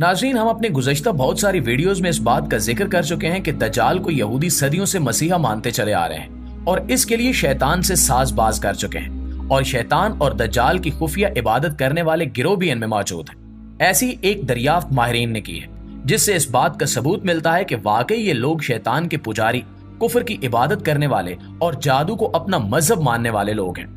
नाज़रीन, हम अपने गुज़श्ता बहुत सारी वीडियोस में इस बात का जिक्र कर चुके हैं कि दज्जाल को यहूदी सदियों से मसीहा मानते चले आ रहे हैं और इसके लिए शैतान से साज़बाज कर चुके हैं और शैतान और दज्जाल की खुफिया इबादत करने वाले गिरोह भी इनमें मौजूद हैं। ऐसी एक दरियाफ्त माहिरीन ने की है जिससे इस बात का सबूत मिलता है कि वाकई ये लोग शैतान के पुजारी, कुफर की इबादत करने वाले और जादू को अपना मजहब मानने वाले लोग हैं।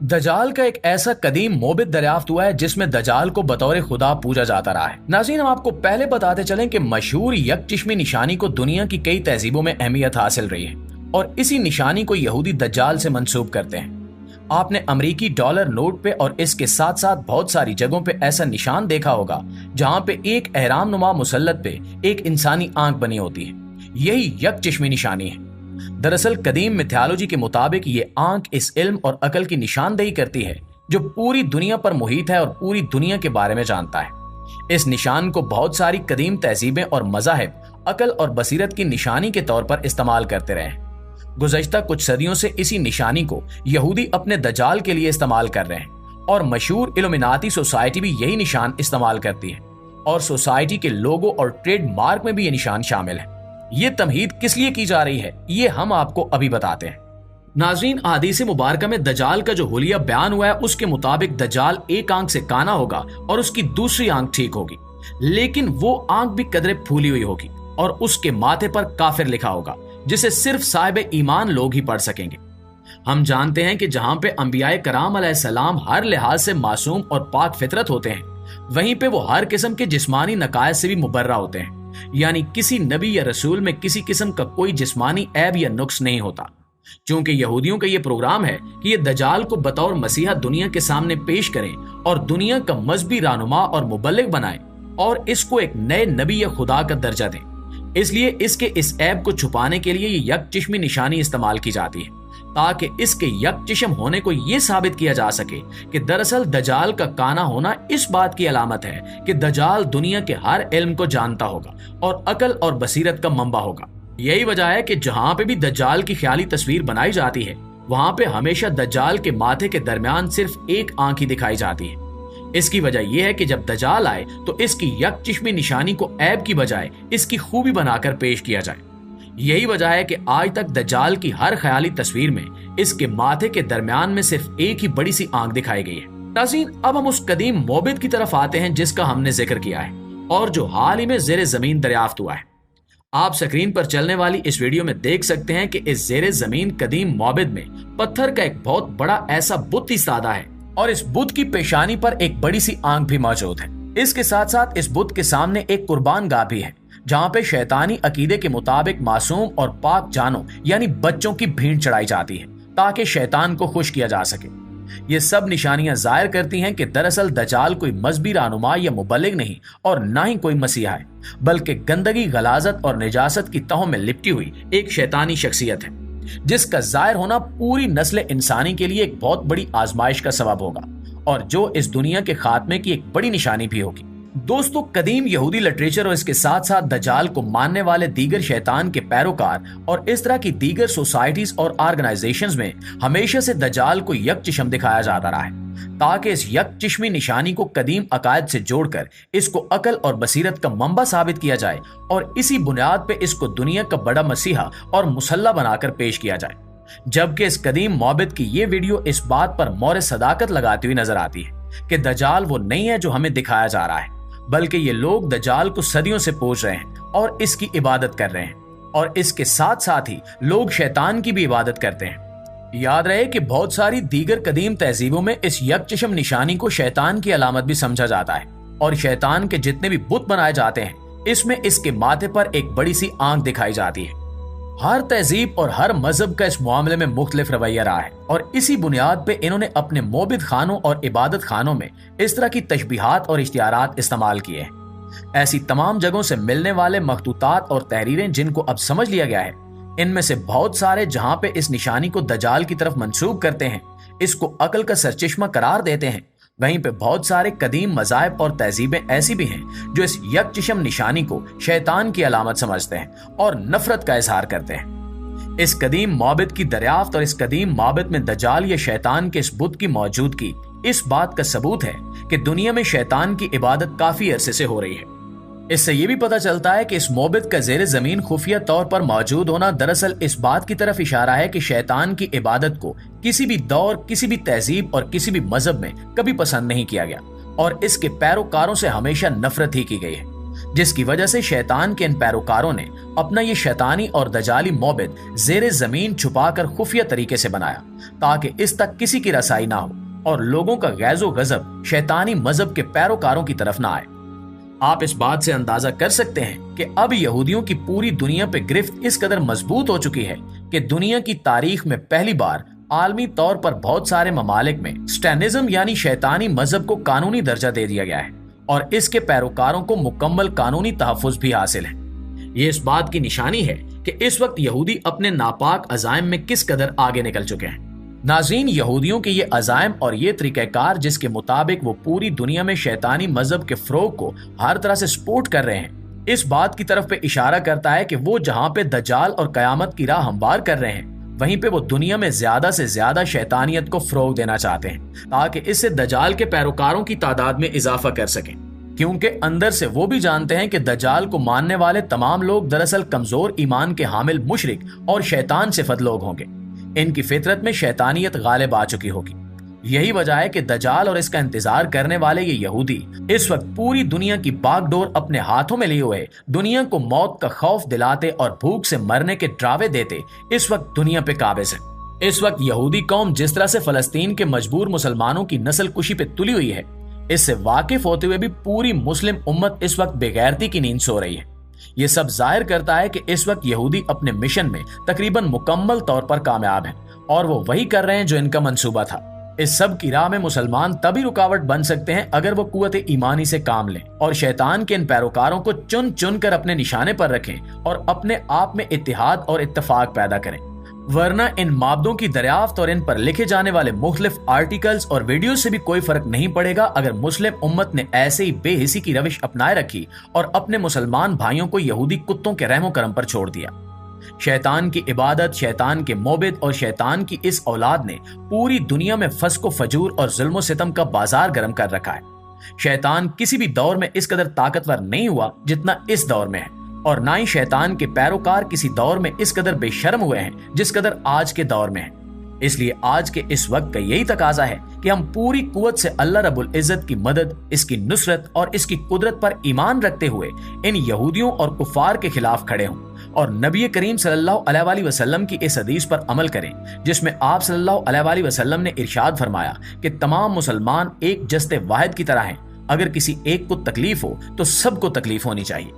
दजाल का एक ऐसा कदीम मोबित दरियाफ्त हुआ है जिसमें दजाल को बतौर खुदा पूजा जाता रहा है। नाज़रीन, हम आपको पहले बताते चलें कि मशहूर यकचिश्मी निशानी को दुनिया की कई तहजीबों में अहमियत हासिल रही है और इसी निशानी को यहूदी दज्जाल से मंसूब करते हैं। आपने अमरीकी डॉलर नोट पे और इसके साथ साथ बहुत सारी जगहों पे ऐसा निशान देखा होगा जहां पे एक एहराम नुमा मुसल्लत पे एक इंसानी आंख बनी होती है। यही यकचिश्मी निशानी है। दरअसल कदीम मिथोलॉजी के मुताबिक ये आंख इस इल्म और अकल की निशानदेही करती है जो पूरी दुनिया पर मुहित है और पूरी दुनिया के बारे में जानता है। इस निशान को बहुत सारी कदीम तहजीबें और मज़ाहिब अकल और बसीरत की निशानी के तौर पर इस्तेमाल करते रहे। गुज़श्ता कुछ सदियों से इसी निशानी को यहूदी अपने दज्जाल के लिए इस्तेमाल कर रहे हैं और मशहूर इल्यूमिनाती सोसाइटी भी यही निशान इस्तेमाल करती है और सोसाइटी के लोगो और ट्रेडमार्क में भी ये निशान शामिल है। ये तमहीद किस लिए की जा रही है ये हम आपको अभी बताते हैं। नाज़रीन, अहादीस मुबारका में दज्जाल का जो हुलिया बयान हुआ है उसके मुताबिक दज्जाल एक आंख से काना होगा और उसकी दूसरी आंख ठीक होगी, लेकिन वो आंख भी कदरे फूली हुई होगी और उसके माथे पर काफिर लिखा होगा जिसे सिर्फ साहिब ईमान लोग ही पढ़ सकेंगे। हम जानते हैं कि जहां पे अंबियाए कराम अलैहिस्सलाम हर लिहाज से मासूम और पाक फितरत होते हैं, वहीं पे वो हर किस्म के जिस्मानी नकायत से भी मुबर्रा होते हैं, यानी किसी नबी या रसूल में किसी किस्म का कोई जिस्मानी ऐब या नुक्स नहीं होता। चूंकि यहूदियों का ये प्रोग्राम है कि ये दज्जाल को बतौर मसीहा दुनिया के सामने पेश करें और दुनिया का मजहबी रहनुमा और मुबल्लिग बनाएं और इसको एक नए नबी या खुदा का दर्जा दें, इसलिए इसके इस ऐब को छुपाने के लिए ये यकचिश्मी निशानी इस्तेमाल की जाती है ताकि इसके यकचिश्म होने को ये साबित किया जा सके कि दरअसल दज्जाल का काना होना इस बात की अलामत है कि दज्जाल दुनिया के हर इल्म को जानता होगा और अकल और बसीरत का मंबा होगा। यही वजह है कि जहां पे भी दज्जाल की ख्याली तस्वीर बनाई जाती है वहां पे हमेशा दज्जाल के माथे के दरमियान सिर्फ एक आंख ही दिखाई जाती है। इसकी वजह यह है कि जब दज्जाल आए तो इसकी यकचिश्मी निशानी को ऐब की बजाय इसकी खूबी बनाकर पेश किया जाए। यही वजह है कि आज तक दज्जाल की हर ख्याली तस्वीर में इसके माथे के दरमियान में सिर्फ एक ही बड़ी सी आंख दिखाई गई है। नाज़रीन, अब हम उस कदीम मोबित की तरफ आते हैं जिसका हमने जिक्र किया है और जो हाल ही में ज़ेरे जमीन दरियाफ्त हुआ है। आप स्क्रीन पर चलने वाली इस वीडियो में देख सकते हैं कि इस ज़ेरे जमीन कदीम मोबित में पत्थर का एक बहुत बड़ा ऐसा बुत इस्तादा है और इस बुत की पेशानी पर एक बड़ी सी आंख भी मौजूद है। इसके साथ साथ इस बुत के सामने एक कुर्बान गाह भी है जहां पे शैतानी अकीदे के मुताबिक मासूम और पाक जानों यानी बच्चों की भीड़ चढ़ाई जाती है ताकि शैतान को खुश किया जा सके। ये सब निशानियां जाहिर करती हैं कि दरअसल दज्जाल कोई मजहबी रहनुमा या मुबल्लिग नहीं और ना ही कोई मसीहा है, बल्कि गंदगी, गलाजत और निजासत की तहों में लिपटी हुई एक शैतानी शख्सियत है जिसका जाहिर होना पूरी नस्ल इंसानी के लिए एक बहुत बड़ी आजमाइश का सबब होगा और जो इस दुनिया के खात्मे की एक बड़ी निशानी भी होगी। दोस्तों, कदीम यहूदी लिटरेचर और इसके साथ साथ दज्जाल को मानने वाले दीगर शैतान के पैरोकार और इस तरह की दीगर सोसाइटीज और ऑर्गेनाइजेशंस में हमेशा से दज्जाल को यकचिश्म दिखाया जाता रहा है ताकि इस यकचिश्मी निशानी को कदीम अकायद से जोड़कर इसको अकल और बसीरत का मंबा साबित किया जाए और इसी बुनियाद पे इसको दुनिया का बड़ा मसीहा और मुसल्ला बनाकर पेश किया जाए। जबकि इस कदीम मोबित की ये वीडियो इस बात पर मोहर सदाकत लगाती हुई नजर आती है कि दज्जाल वो नहीं है जो हमें दिखाया जा रहा है, बल्कि ये लोग दज्जाल को सदियों से पूज रहे हैं और इसकी इबादत कर रहे हैं और इसके साथ साथ ही लोग शैतान की भी इबादत करते हैं। याद रहे कि बहुत सारी दीगर कदीम तहजीबों में इस यकचिश्म निशानी को शैतान की अलामत भी समझा जाता है और शैतान के जितने भी बुत बनाए जाते हैं इसमें इसके माथे पर एक बड़ी सी आंख दिखाई जाती है। हर तहजीब और हर मजहब का इस मामले में मुख्तलिफ रवैया रहा है और इसी बुनियाद पे इन्होंने अपने मोबिद खानों और इबादत खानों में इस तरह की तशबीहात और इश्तिहारात इस्तेमाल किए हैं। ऐसी तमाम जगहों से मिलने वाले मखतूतात और तहरीरें जिनको अब समझ लिया गया है, इनमें से बहुत सारे जहां पे इस निशानी को दज्जाल की तरफ मंसूब करते हैं, इसको अकल का सरचश्मा करार देते हैं, वहीं पे बहुत सारे कदीम मज़ाहिब और तहजीबें ऐसी भी हैं जो इस यकचिश्म निशानी को शैतान की अलामत समझते हैं और नफरत का इजहार करते हैं। इस कदीम मोबित की दरियाफ्त और इस कदीम मोबित में दज्जाल या शैतान के इस बुत की मौजूदगी इस बात का सबूत है कि दुनिया में शैतान की इबादत काफी अरसे से हो रही है इससे ये भी पता चलता है कि इस मोबित का ज़ेरे ज़मीन खुफिया तौर पर मौजूद होना दरअसल इस बात की तरफ इशारा है कि शैतान की इबादत को किसी भी दौर, किसी भी तहजीब और किसी भी मजहब में कभी पसंद नहीं किया गया और इसके पैरोकारों से हमेशा नफरत ही की गई है, जिसकी वजह से शैतान के इन पैरोकारों ने अपना ये शैतानी और दजाली मोबित ज़ेरे ज़मीन छुपाकर खुफिया तरीके से बनाया ताकि इस तक किसी की रसाई ना हो और लोगों का गैज़ो गजब शैतानी मजहब के पैरोकारों की तरफ ना आए। आप इस बात से अंदाजा कर सकते हैं कि अब यहूदियों की पूरी दुनिया पे गिरफ्त इस कदर मजबूत हो चुकी है कि दुनिया की तारीख में पहली बार आलमी तौर पर बहुत सारे ममालिक में स्टैनिज्म यानी शैतानी मजहब को कानूनी दर्जा दे दिया गया है और इसके पैरोकारों को मुकम्मल कानूनी तहफ़्फ़ुज़ भी हासिल है। ये इस बात की निशानी है कि इस वक्त यहूदी अपने नापाक अज़ाइम में किस कदर आगे निकल चुके हैं। नाज़रीन, यहूदियों के ये अज़ाइम और ये तरीक़ाकार जिसके मुताबिक वो पूरी दुनिया में शैतानी मजहब के फ़रोग़ को हर तरह से सपोर्ट कर रहे हैं, इस बात की तरफ पे इशारा करता है कि वो जहाँ पे दज्जाल और क़यामत की राह हमवार कर रहे हैं, वहीं पे वो दुनिया में ज्यादा से ज्यादा शैतानियत को फ़रोग़ देना चाहते हैं ताकि इससे दज्जाल के पैरोकारों की तादाद में इजाफा कर सकें, क्योंकि अंदर से वो भी जानते हैं कि दज्जाल को मानने वाले तमाम लोग दरअसल कमजोर ईमान के हामिल मुशरिक और शैतान सिफत लोग होंगे। इनकी फितरत में शैतानियत गालिब आ चुकी होगी। यही वजह है कि दज्जाल और इसका इंतजार करने वाले ये यहूदी इस वक्त पूरी दुनिया की बागडोर अपने हाथों में लिए हुए दुनिया को मौत का खौफ दिलाते और भूख से मरने के ड्रावे देते इस वक्त दुनिया पे काबिज है। इस वक्त यहूदी कौम जिस तरह से फलस्तीन के मजबूर मुसलमानों की नस्ल कुशी पे तुली हुई है, इससे वाकिफ होते हुए भी पूरी मुस्लिम उम्मत इस वक्त बेगैरती की नींद सो रही है। ये सब जाहिर करता है कि इस वक्त यहूदी अपने मिशन में तकरीबन मुकम्मल तौर पर कामयाब हैं और वो वही कर रहे हैं जो इनका मंसूबा था। इस सब की राह में मुसलमान तभी रुकावट बन सकते हैं अगर वो कुव्वत ईमानी से काम लें और शैतान के इन पैरोकारों को चुन चुन कर अपने निशाने पर रखें और अपने आप में इत्तेहाद और इत्तेफाक पैदा करें। वरना इन माबदों की दरियाफ्त और इन पर लिखे जाने वाले मुख्तलिफ आर्टिकल्स और वीडियो से भी कोई फर्क नहीं पड़ेगा अगर मुस्लिम उम्मत ने ऐसे ही बेहिसी की रविश अपनाए रखी और अपने मुसलमान भाइयों को यहूदी कुत्तों के रहमो करम पर छोड़ दिया। शैतान की इबादत, शैतान के मोबिद और शैतान की इस औलाद ने पूरी दुनिया में फस्को फजूर और जुल्म सितम का बाजार गर्म कर रखा है। शैतान किसी भी दौर में इस कदर ताकतवर नहीं हुआ जितना इस दौर में है और ना ही शैतान के पैरोकार किसी दौर में इस कदर बेशर्म हुए हैं जिस कदर आज के दौर में है। इसलिए आज के इस वक्त का यही तकाजा है कि हम पूरी कुव्वत से अल्लाह रब्बुल इज्जत की मदद, इसकी नुसरत और इसकी कुदरत पर ईमान रखते हुए इन यहूदियों और कुफार के खिलाफ खड़े हों और नबी करीम सल्लल्लाहु अलैहि वसल्लम की इस हदीस पर अमल करें जिसमें आप सल्लल्लाहु अलैहि वसल्लम ने इरशाद फरमाया कि तमाम मुसलमान एक जस्ते वाहिद की तरह हैं। अगर किसी एक को तकलीफ हो तो सबको तकलीफ होनी चाहिए।